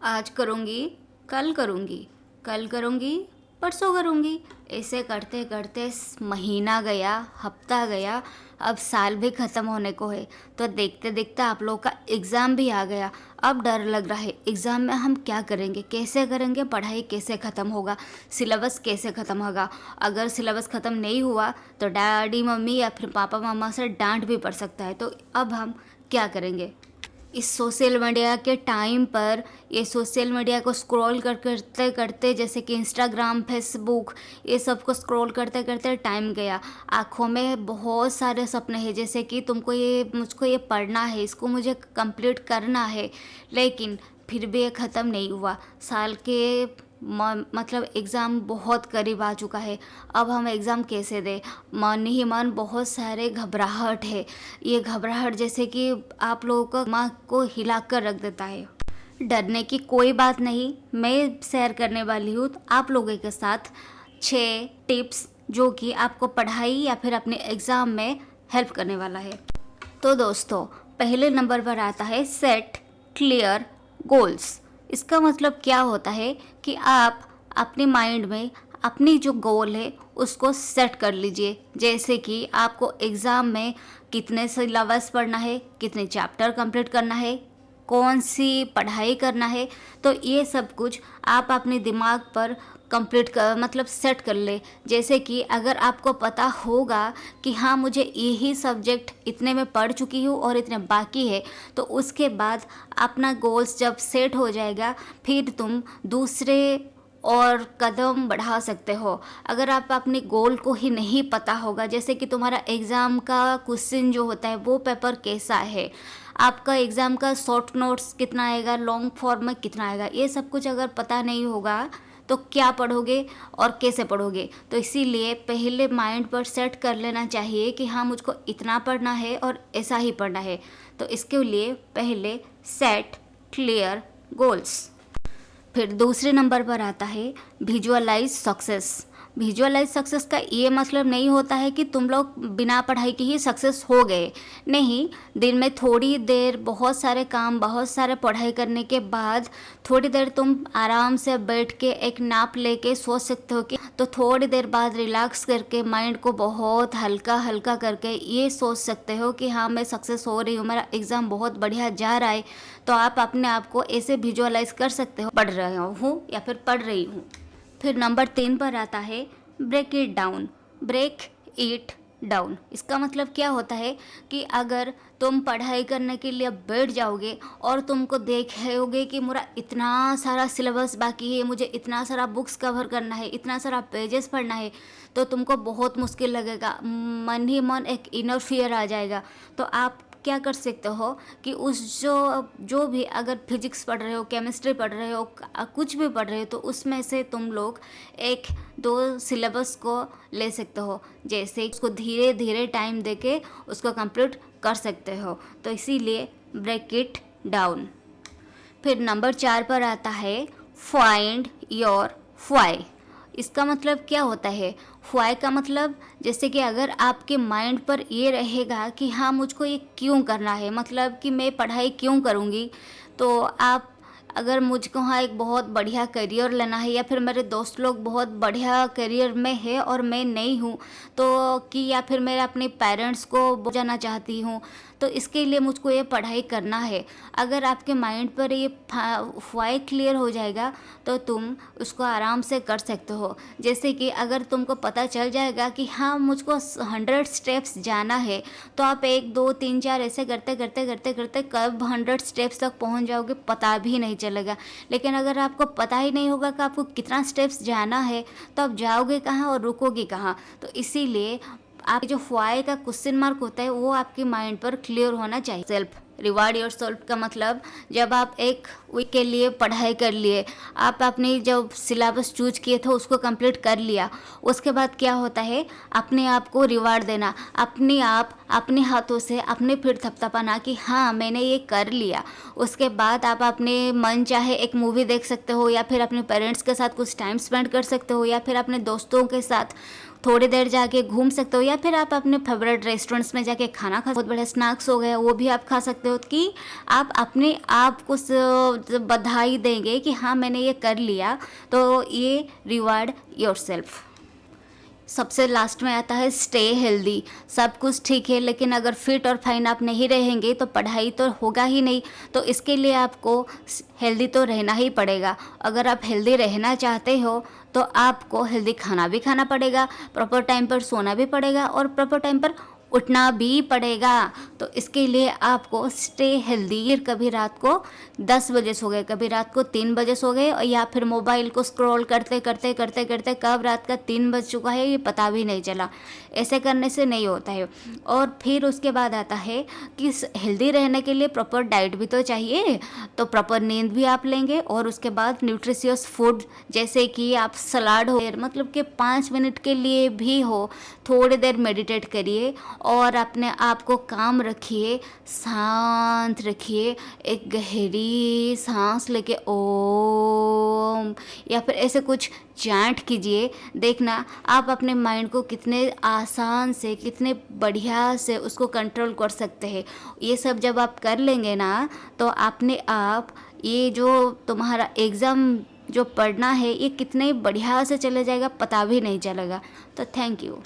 आज करूँगी, कल करूँगी, कल करूँगी, परसों करूँगी। ऐसे करते करते महीना गया, हफ्ता गया, अब साल भी ख़त्म होने को है। तो देखते देखते आप लोगों का एग्ज़ाम भी आ गया। अब डर लग रहा है एग्ज़ाम में हम क्या करेंगे, कैसे करेंगे, पढ़ाई कैसे ख़त्म होगा, सिलेबस कैसे ख़त्म होगा। अगर सिलेबस ख़त्म नहीं हुआ तो डैडी मम्मी या फिर पापा मामा से डांट भी पड़ सकता है। तो अब हम क्या करेंगे। इस सोशल मीडिया के टाइम पर ये सोशल मीडिया को स्क्रॉल करते करते, जैसे कि इंस्टाग्राम, फेसबुक, ये सब को स्क्रॉल करते करते टाइम गया। आँखों में बहुत सारे सपने हैं, जैसे कि मुझको ये पढ़ना है, इसको मुझे कंप्लीट करना है, लेकिन फिर भी ये ख़त्म नहीं हुआ। साल के मतलब एग्ज़ाम बहुत करीब आ चुका है। अब हम एग्ज़ाम कैसे दें, मन ही मन बहुत सारे घबराहट है। ये घबराहट जैसे कि आप लोगों का दिमाग को हिला कर रख देता है। डरने की कोई बात नहीं, मैं शेयर करने वाली हूँ आप लोगों के साथ 6 टिप्स जो कि आपको पढ़ाई या फिर अपने एग्ज़ाम में हेल्प करने वाला है। तो दोस्तों, पहले नंबर पर आता है सेट क्लियर गोल्स। इसका मतलब क्या होता है कि आप अपने माइंड में अपनी जो गोल है उसको सेट कर लीजिए। जैसे कि आपको एग्ज़ाम में कितने सिलेबस पढ़ना है, कितने चैप्टर कंप्लीट करना है, कौन सी पढ़ाई करना है। तो ये सब कुछ आप अपने दिमाग पर कंप्लीट कर मतलब सेट कर ले। जैसे कि अगर आपको पता होगा कि हाँ, मुझे यही सब्जेक्ट इतने में पढ़ चुकी हूँ और इतने बाकी है, तो उसके बाद अपना गोल्स जब सेट हो जाएगा फिर तुम दूसरे और कदम बढ़ा सकते हो। अगर आप अपने गोल को ही नहीं पता होगा, जैसे कि तुम्हारा एग्ज़ाम का क्वेश्चन जो होता है वो पेपर कैसा है, आपका एग्ज़ाम का शॉर्ट नोट्स कितना आएगा, लॉन्ग फॉर्म में कितना आएगा, ये सब कुछ अगर पता नहीं होगा तो क्या पढ़ोगे और कैसे पढ़ोगे। तो इसीलिए पहले माइंड पर सेट कर लेना चाहिए कि हाँ, मुझको इतना पढ़ना है और ऐसा ही पढ़ना है। तो इसके लिए पहले सेट क्लियर गोल्स। फिर दूसरे नंबर पर आता है विजुअलाइज सक्सेस। विजुअलाइज सक्सेस का ये मतलब नहीं होता है कि तुम लोग बिना पढ़ाई के ही सक्सेस हो गए। नहीं, दिन में थोड़ी देर बहुत सारे काम, बहुत सारे पढ़ाई करने के बाद थोड़ी देर तुम आराम से बैठ के एक नाप लेके सोच सकते हो कि, तो थोड़ी देर बाद रिलैक्स करके माइंड को बहुत हल्का हल्का करके ये सोच सकते हो कि हाँ, मैं सक्सेस हो रही हूँ, मेरा एग्ज़ाम बहुत बढ़िया जा रहा है। तो आप अपने आप को ऐसे विजुअलाइज कर सकते हो, पढ़ रहे हूँ या फिर पढ़ रही हूँ। फिर नंबर 3 पर आता है break it down. Break it down इसका मतलब क्या होता है कि अगर तुम पढ़ाई करने के लिए बैठ जाओगे और तुमको देखोगे कि मेरा इतना सारा सिलेबस बाकी है, मुझे इतना सारा बुक्स कवर करना है, इतना सारा पेजेस पढ़ना है, तो तुमको बहुत मुश्किल लगेगा। मन ही मन एक इनर फियर आ जाएगा। तो आप क्या कर सकते हो कि उस जो भी, अगर फिजिक्स पढ़ रहे हो, केमिस्ट्री पढ़ रहे हो, कुछ भी पढ़ रहे हो, तो उसमें से तुम लोग 1-2 सिलेबस को ले सकते हो। जैसे उसको धीरे धीरे टाइम देके उसको कंप्लीट कर सकते हो। तो इसीलिए ब्रेक इट डाउन। फिर नंबर 4 पर आता है फाइंड योर व्हाई। इसका मतलब क्या होता है। व्हाई का मतलब, जैसे कि अगर आपके माइंड पर ये रहेगा कि हाँ, मुझको ये क्यों करना है, मतलब कि मैं पढ़ाई क्यों करूँगी। तो आप, अगर मुझको हाँ एक बहुत बढ़िया करियर लेना है, या फिर मेरे दोस्त लोग बहुत बढ़िया करियर में है और मैं नहीं हूँ, तो कि या फिर मैं अपने पेरेंट्स को जाना चाहती हूँ, तो इसके लिए मुझको ये पढ़ाई करना है। अगर आपके माइंड पर ये व्हाई क्लियर हो जाएगा तो तुम उसको आराम से कर सकते हो। जैसे कि अगर तुमको पता चल जाएगा कि हाँ, मुझको 100 स्टेप्स जाना है, तो आप 1-2-3-4 ऐसे करते करते करते करते कब 100 स्टेप्स तक पहुंच जाओगे पता भी नहीं चलेगा। लेकिन अगर आपको पता ही नहीं होगा कि आपको कितना स्टेप्स जाना है, तो आप जाओगे कहाँ और रुकोगे कहाँ। तो इसीलिए आप जो व्हाई का क्वेश्चन मार्क होता है वो आपके माइंड पर क्लियर होना चाहिए। सेल्फ रिवार्ड योर सेल्फ का मतलब, जब आप एक वीक के लिए पढ़ाई कर लिए, आप अपनी जब सिलेबस चूज किए थे उसको कंप्लीट कर लिया, उसके बाद क्या होता है, अपने आप को रिवार्ड देना, अपने आप अपने हाथों से अपने फिर थपथपाना कि हाँ, मैंने ये कर लिया। उसके बाद आप अपने मन चाहे एक मूवी देख सकते हो, या फिर अपने पेरेंट्स के साथ कुछ टाइम स्पेंड कर सकते हो, या फिर अपने दोस्तों के साथ थोड़ी देर जाके घूम सकते हो, या फिर आप अपने फेवरेट रेस्टोरेंट्स में जाके खाना खा, बहुत बड़ा स्नैक्स हो गया वो भी आप खा सकते हो, कि आप अपने आप को बधाई देंगे कि हाँ मैंने ये कर लिया, तो ये रिवार्ड योरसेल्फ। सबसे लास्ट में आता है स्टे हेल्दी। सब कुछ ठीक है, लेकिन अगर फिट और फाइन आप नहीं रहेंगे तो पढ़ाई तो होगा ही नहीं। तो इसके लिए आपको हेल्दी तो रहना ही पड़ेगा। अगर आप हेल्दी रहना चाहते हो तो आपको हेल्दी खाना भी खाना पड़ेगा, प्रॉपर टाइम पर सोना भी पड़ेगा और प्रॉपर टाइम पर उठना भी पड़ेगा। तो इसके लिए आपको स्टे हेल्दी। कभी रात को 10 बजे सो गए, कभी रात को 3 बजे सो गए, और या फिर मोबाइल को स्क्रॉल करते करते करते करते कब रात का 3 बज चुका है ये पता भी नहीं चला। ऐसे करने से नहीं होता है। और फिर उसके बाद आता है कि हेल्दी रहने के लिए प्रॉपर डाइट भी तो चाहिए, तो प्रॉपर नींद भी आप लेंगे, और उसके बाद न्यूट्रिशियस फूड, जैसे कि आप सलाड हो, मतलब कि 5 मिनट के लिए भी हो, थोड़ी देर मेडिटेट करिए और अपने आप को काम रखिए, शांत रखिए, एक गहरी सांस लेके ओम या फिर ऐसे कुछ चैंट कीजिए। देखना आप अपने माइंड को कितने आसान से, कितने बढ़िया से उसको कंट्रोल कर सकते हैं। ये सब जब आप कर लेंगे ना, तो अपने आप ये जो तुम्हारा एग्ज़ाम जो पढ़ना है ये कितने बढ़िया से चले जाएगा, पता भी नहीं चलेगा। तो थैंक यू।